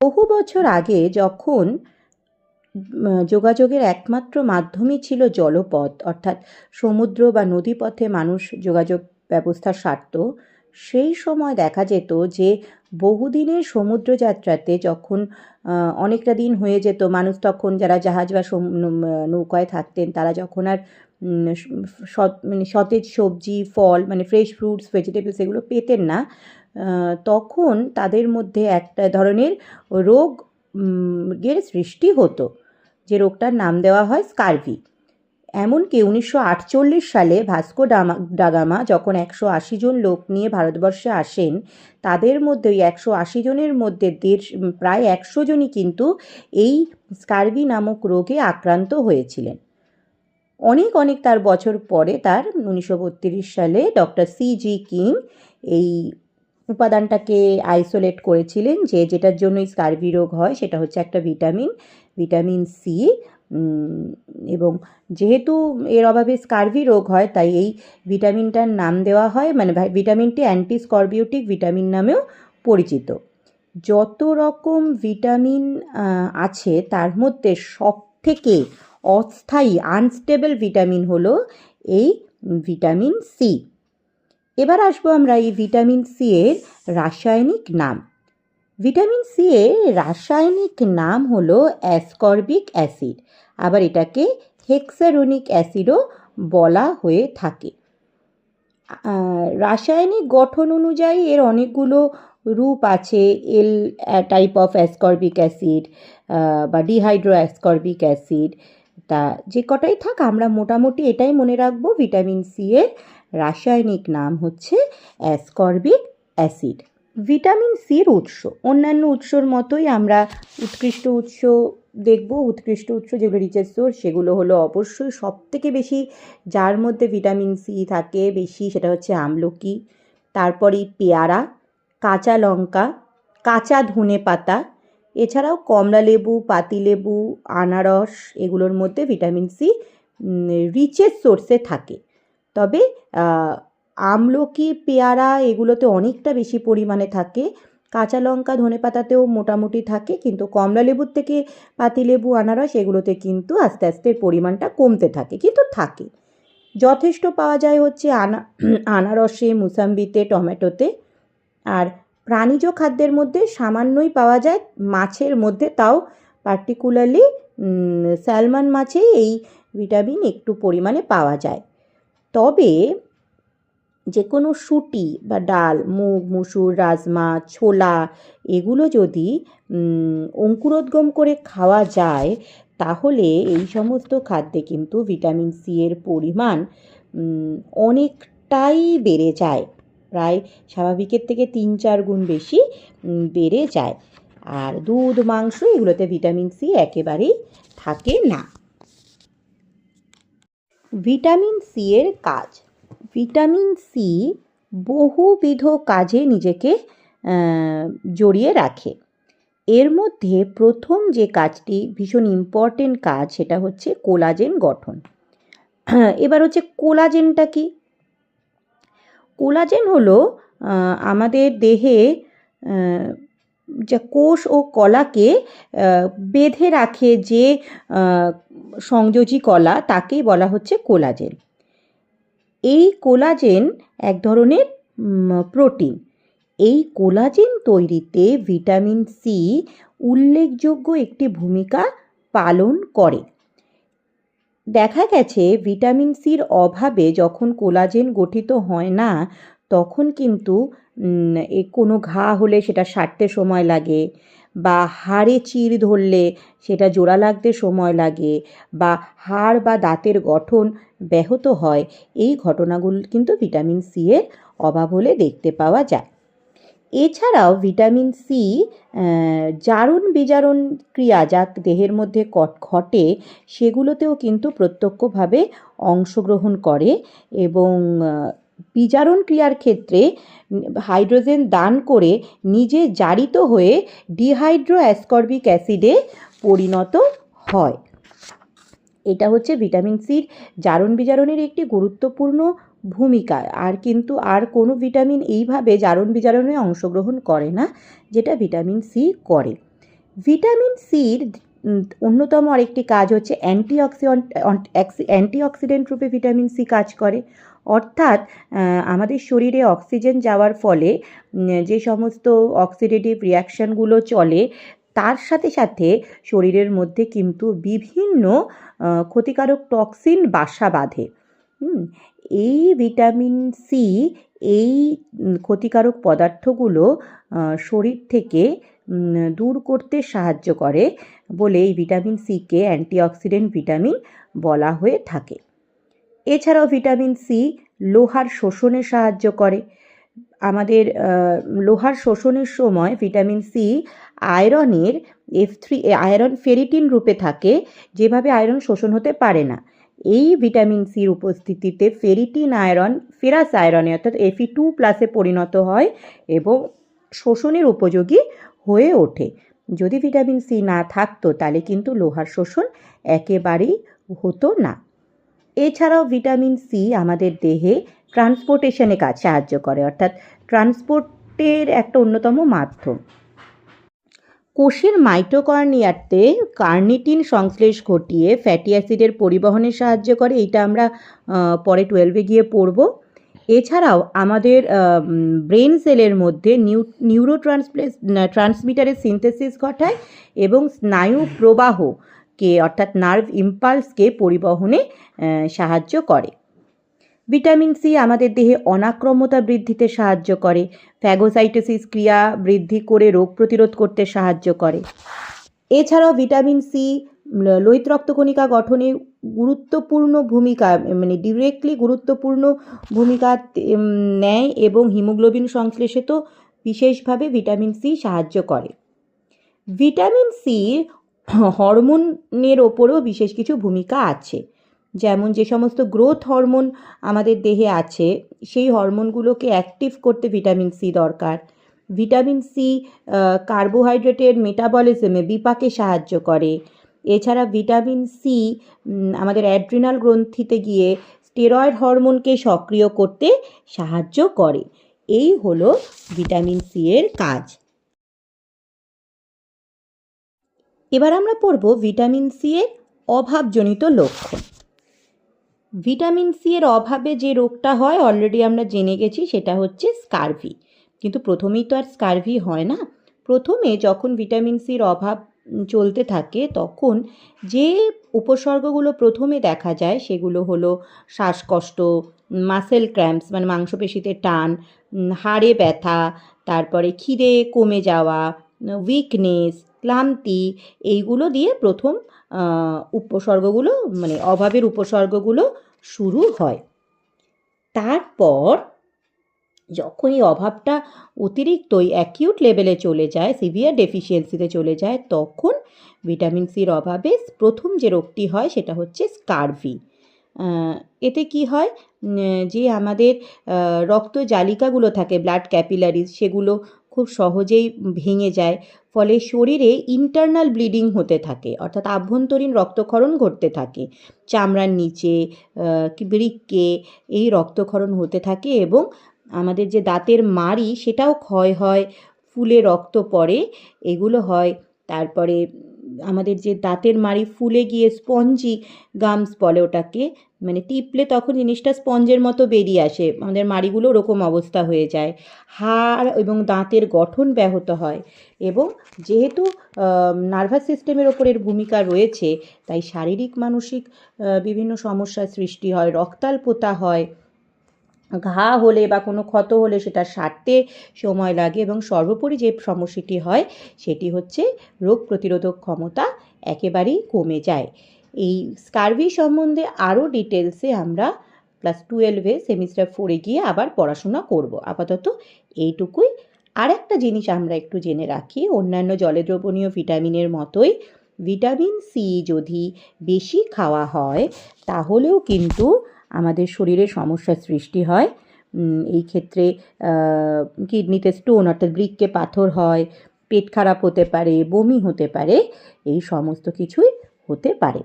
বহু বছর আগে যখন যোগাযোগের একমাত্র মাধ্যমই ছিল জলপথ, অর্থাৎ সমুদ্র বা নদীপথে মানুষ যোগাযোগ ব্যবস্থা সারত, সেই সময় দেখা যেত যে বহুদিনের সমুদ্র যাত্রাতে যখন অনেকটা দিন হয়ে যেত, মানুষ তখন যারা জাহাজ বা নৌকায় থাকতেন তারা যখন আর মানে সতেজ সবজি, ফল, মানে ফ্রেশ ফ্রুটস, ভেজিটেবলস এগুলো পেতেন না, তখন তাদের মধ্যে একটা ধরনের রোগ এর সৃষ্টি হতো, যে রোগটার নাম দেওয়া হয় স্কারভি। এমনকি 1948 সালে ভাস্কো ডাগামা যখন 180 জন লোক নিয়ে ভারতবর্ষে আসেন, তাদের মধ্যে ওই 180 জনের মধ্যে প্রায় 100 জনই কিন্তু এই স্কারভি নামক রোগে আক্রান্ত হয়েছিলেন। অনেক তার বছর পরে, তার 1932 সালে ডক্টর CG কিং এই উপাদানটাকে আইসোলেট করেছিলেন, যেটার জন্য স্কারভি রোগ হয় সেটা হচ্ছে একটা ভিটামিন সি। এবং যেহেতু এর অভাবে স্কারভি রোগ হয়, তাই এই ভিটামিনটার নাম দেওয়া হয়, মানে ভিটামিনটি অ্যান্টিস্করবিউটিক ভিটামিন নামেও পরিচিত। যত রকম ভিটামিন আছে তার মধ্যে সবথেকে অস্থায়ী আনস্টেবল ভিটামিন হলো এই ভিটামিন সি। এবার আসবো আমরা এই ভিটামিন সি এর রাসায়নিক নাম। ভিটামিন সি এর রাসায়নিক নাম হলো অ্যাসকর্বিক অ্যাসিড, আবার এটাকে হেক্সারোনিক অ্যাসিডও বলা হয়ে থাকে। রাসায়নিক গঠন অনুযায়ী এর অনেকগুলো রূপ আছে। L type of ascorbic acid বা ডিহাইড্রো অ্যাসকর্বিক অ্যাসিড, তা যে কটাই থাক, আমরা মোটামুটি এটাই মনে রাখবো, ভিটামিন সি এর রাসায়নিক নাম হচ্ছে অ্যাসকর্বিক অ্যাসিড। ভিটামিন সির উৎস, অন্যান্য উৎসর মতোই আমরা উৎকৃষ্ট উৎস দেখব। উৎকৃষ্ট উৎস যেগুলো রিচের সোর্স, সেগুলো হলো অবশ্যই সবথেকে বেশি যার মধ্যে ভিটামিন সি থাকে বেশি, সেটা হচ্ছে আমলকি, তারপরেই পেয়ারা, কাঁচা লঙ্কা, কাঁচা ধনে পাতা, এছাড়াও কমলা লেবু, পাতিলেবু, আনারস, এগুলোর মধ্যে ভিটামিন সি রিচের সোর্সে থাকে। তবে আমলকি, পেয়ারা এগুলোতে অনেকটা বেশি পরিমাণে থাকে। কাঁচা লঙ্কা, ধনে পাতাতেও মোটামুটি থাকে, কিন্তু কমলা লেবুর থেকে পাতিলেবু, আনারস এগুলোতে কিন্তু আস্তে আস্তে পরিমাণটা কমতে থাকে, কিন্তু থাকে। যথেষ্ট পাওয়া যায় হচ্ছে আনারসে, মুসাম্বিতে, টমেটোতে। আর প্রাণীজ খাদ্যের মধ্যে সামান্যই পাওয়া যায় মাছের মধ্যে, তাও পার্টিকুলারলি স্যালমন মাছে এই ভিটামিন একটু পরিমাণে পাওয়া যায়। তবে যে কোনো শুটি বা ডাল, মুগ, মুসুর, রাজমা, ছোলা এগুলো যদি অঙ্কুরোদ্গম করে খাওয়া যায়, তাহলে এই সমস্ত খাদ্যে কিন্তু ভিটামিন সি এর পরিমাণ অনেকটাই বেড়ে যায়, প্রায় স্বাভাবিকের থেকে 3-4 গুণ বেশি বেড়ে যায়। আর দুধ, মাংস এগুলোতে ভিটামিন সি একেবারেই থাকে না। ভিটামিন সি এর কাজ। ভিটামিন সি বহুবিধ কাজে নিজেকে জড়িয়ে রাখে। এর মধ্যে প্রথম যে কাজটি ভীষণ ইম্পর্টেন্ট কাজ, সেটা হচ্ছে কোলাজেন গঠন। এবার হচ্ছে কোলাজেনটা কি? কোলাজেন হলো আমাদের দেহে যা কোষ ও কলাকে বেঁধে রাখে, যে সংযোজী কলা, তাকেই বলা হচ্ছে কোলাজেন। এই কোলাজেন এক ধরনের প্রোটিন। এই কোলাজেন তৈরিতে ভিটামিন সি উল্লেখযোগ্য একটি ভূমিকা পালন করে। দেখা গেছে ভিটামিন সির অভাবে যখন কোলাজেন গঠিত হয় না, তখন কিন্তু কোনো ঘা হলে সেটা সারতে সময় লাগে, বা হাড়ে চির ধরলে সেটা জোড়া লাগতে সময় লাগে, বা হাড় বা দাঁতের গঠন ব্যাহত হয়। এই ঘটনাগুলো কিন্তু ভিটামিন সি এর অভাব হলে দেখতে পাওয়া যায়। এছাড়াও ভিটামিন সি জারণ বিজারণ ক্রিয়া যা দেহের মধ্যে ঘটে, সেগুলোতেও কিন্তু প্রত্যক্ষভাবে অংশগ্রহণ করে, এবং বিজারণ ক্রিয়ার ক্ষেত্রে হাইড্রোজেন দান করে নিজে জারিত হয়ে ডিহাইড্রো অ্যাসকর্বিক অ্যাসিডে পরিণত হয়। এটা হচ্ছে ভিটামিন সির জারণ বিজারণের একটি গুরুত্বপূর্ণ ভূমিকা। আর কোনো ভিটামিন এইভাবে জারণ বিজারণে অংশগ্রহণ করে না, যেটা ভিটামিন সি করে। ভিটামিন সির অন্যতম আরেকটি কাজ হচ্ছে অ্যান্টিঅক্সিডেন্ট রূপে ভিটামিন সি কাজ করে। অর্থাৎ আমাদের শরীরে অক্সিজেন যাওয়ার ফলে যে সমস্ত অক্সিডেটিভ রিয়াকশানগুলো চলে তার সাথে সাথে শরীরের মধ্যে কিন্তু বিভিন্ন ক্ষতিকারক টক্সিন বাসা বাঁধে। এই ভিটামিন সি এই ক্ষতিকারক পদার্থগুলো শরীর থেকে দূর করতে সাহায্য করে বলে এই ভিটামিন সিকে অ্যান্টিঅক্সিডেন্ট ভিটামিন বলা হয়ে থাকে। এছাড়াও ভিটামিন সি লোহার শোষণে সাহায্য করে। আমাদের লোহার শোষণের সময় ভিটামিন সি আয়রনের আয়রন ফেরিটিন রূপে থাকে, যেভাবে আয়রন শোষণ হতে পারে না। এই ভিটামিন সির উপস্থিতিতে ফেরিটিন আয়রন ফেরাস আয়রনে অর্থাৎ Fe2+ পরিণত হয় এবং শোষণের উপযোগী হয়ে ওঠে। যদি ভিটামিন সি না থাকতো তাহলে কিন্তু লোহার শোষণ একেবারেই হতো না। এছাড়াও ভিটামিন সি আমাদের দেহে ট্রান্সপোর্টেশনে সাহায্য করে, অর্থাৎ ট্রান্সপোর্টের একটা অন্যতম মাধ্যম। কোষের মাইটোকন্ড্রিয়াতে কার্নিটিন সংশ্লেষ ঘটিয়ে ফ্যাটি অ্যাসিডের পরিবহনে সাহায্য করে। এইটা আমরা পরে 12-এ গিয়ে পড়ব। এছাড়াও আমাদের ব্রেন সেলের মধ্যে ট্রান্সমিটারের সিনথেসিস ঘটায় এবং স্নায়ু প্রবাহকে অর্থাৎ নার্ভ ইম্পালসকে পরিবহনে সাহায্য করে। ভিটামিন সি আমাদের দেহে অনাক্রম্যতা বৃদ্ধিতে সাহায্য করে, ফ্যাগোসাইটোসিস ক্রিয়া বৃদ্ধি করে রোগ প্রতিরোধ করতে সাহায্য করে। এছাড়াও ভিটামিন সি লোহিত রক্তকণিকা গঠনে গুরুত্বপূর্ণ ভূমিকা ডিরেক্টলি গুরুত্বপূর্ণ ভূমিকা নেয় এবং হিমোগ্লোবিন সংশ্লেষে তো বিশেষভাবে ভিটামিন সি সাহায্য করে। ভিটামিন সি হরমোনের ওপরেও বিশেষ কিছু ভূমিকা আছে। যেমন যে সমস্ত গ্রোথ হরমোন আমাদের দেহে আছে সেই হরমোনগুলোকে অ্যাক্টিভ করতে ভিটামিন সি দরকার। ভিটামিন সি কার্বোহাইড্রেটের মেটাবলিজমে বিপাকে সাহায্য করে। এছাড়া ভিটামিন সি আমাদের অ্যাড্রিনাল গ্রন্থিতে গিয়ে স্টেরয়েড হরমোনকে সক্রিয় করতে সাহায্য করে। এই হলো ভিটামিন সি এর কাজ। এবার আমরা পড়ব ভিটামিন সি এর অভাবজনিত লক্ষণ। ভিটামিন সি এর অভাবে যে রোগটা হয় অলরেডি আমরা জেনে গেছি, সেটা হচ্ছে স্কারভি। কিন্তু প্রথমেই তো আর স্কারভি হয় না। প্রথমে যখন ভিটামিন সির অভাব চলতে থাকে তখন যে উপসর্গগুলো প্রথমে দেখা যায় সেগুলো হলো শ্বাসকষ্ট, মাসেল ক্র্যাম্পস মানে মাংসপেশিতে টান, হাড়ে ব্যথা, তারপরে খিদে কমে যাওয়া, উইকনেস, ক্লান্তি, এইগুলো দিয়ে প্রথম উপসর্গগুলো মানে অভাবের উপসর্গগুলো শুরু হয়। তারপর যখন এই অভাবটা অতিরিক্তই অ্যাকিউট লেভেলে চলে যায়, সিভিয়ার ডেফিসিয়েন্সিতে চলে যায়, তখন ভিটামিন সির অভাবে প্রথম যে রোগটি হয় সেটা হচ্ছে স্কারভি। এতে কি হয়, যে আমাদের রক্ত জালিকাগুলো থাকে ব্লাড ক্যাপিলারিজ, সেগুলো খুব সহজেই ভেঙে যায়। ফলে শরীরে ইন্টারনাল ব্লিডিং হতে থাকে, অর্থাৎ আভ্যন্তরীণ রক্তক্ষরণ ঘটতে থাকে। চামড়ার নিচে বৃক্কে এই রক্তক্ষরণ হতে থাকে এবং আমাদের যে দাঁতের মাড়ি সেটাও ক্ষয় হয়, ফুলে রক্ত পড়ে, এগুলো হয়। তারপরে আমাদের যে দাঁতের মাড়ি ফুলে গিয়ে স্পঞ্জি গামস বলে ওটাকে, মানে টিপলে তখন জিনিসটা স্পঞ্জের মতো বেরিয়ে আসে, আমাদের মাড়িগুলো ওরকম অবস্থা হয়ে যায়। হাড় এবং দাঁতের গঠন ব্যাহত হয় এবং যেহেতু নার্ভাস সিস্টেমের ওপরের ভূমিকা রয়েছে তাই শারীরিক মানসিক বিভিন্ন সমস্যার সৃষ্টি হয়, রক্তাল্পতা হয়, ঘা হলে বা কোনো ক্ষত হলে সেটা সারতে সময় লাগে এবং সর্বোপরি যে সমস্যাটি হয় সেটি হচ্ছে রোগ প্রতিরোধক ক্ষমতা একেবারেই কমে যায়। এই স্কারভি সম্বন্ধে আরও ডিটেলসে আমরা ক্লাস 12-এ সেমিস্টার 4-এ গিয়ে আবার পড়াশোনা করব। আপাতত এইটুকুই। আর একটা জিনিস আমরা একটু জেনে রাখি, অন্যান্য জলে দ্রবণীয় ভিটামিনের মতোই ভিটামিন সি যদি বেশি খাওয়া হয় তাহলেও কিন্তু আমাদের শরীরে সমস্যার সৃষ্টি হয়। এই ক্ষেত্রে কিডনিতে স্টোন অর্থাৎ বৃক্কে পাথর হয়, পেট খারাপ হতে পারে, বমি হতে পারে, এই সমস্ত কিছুই হতে পারে।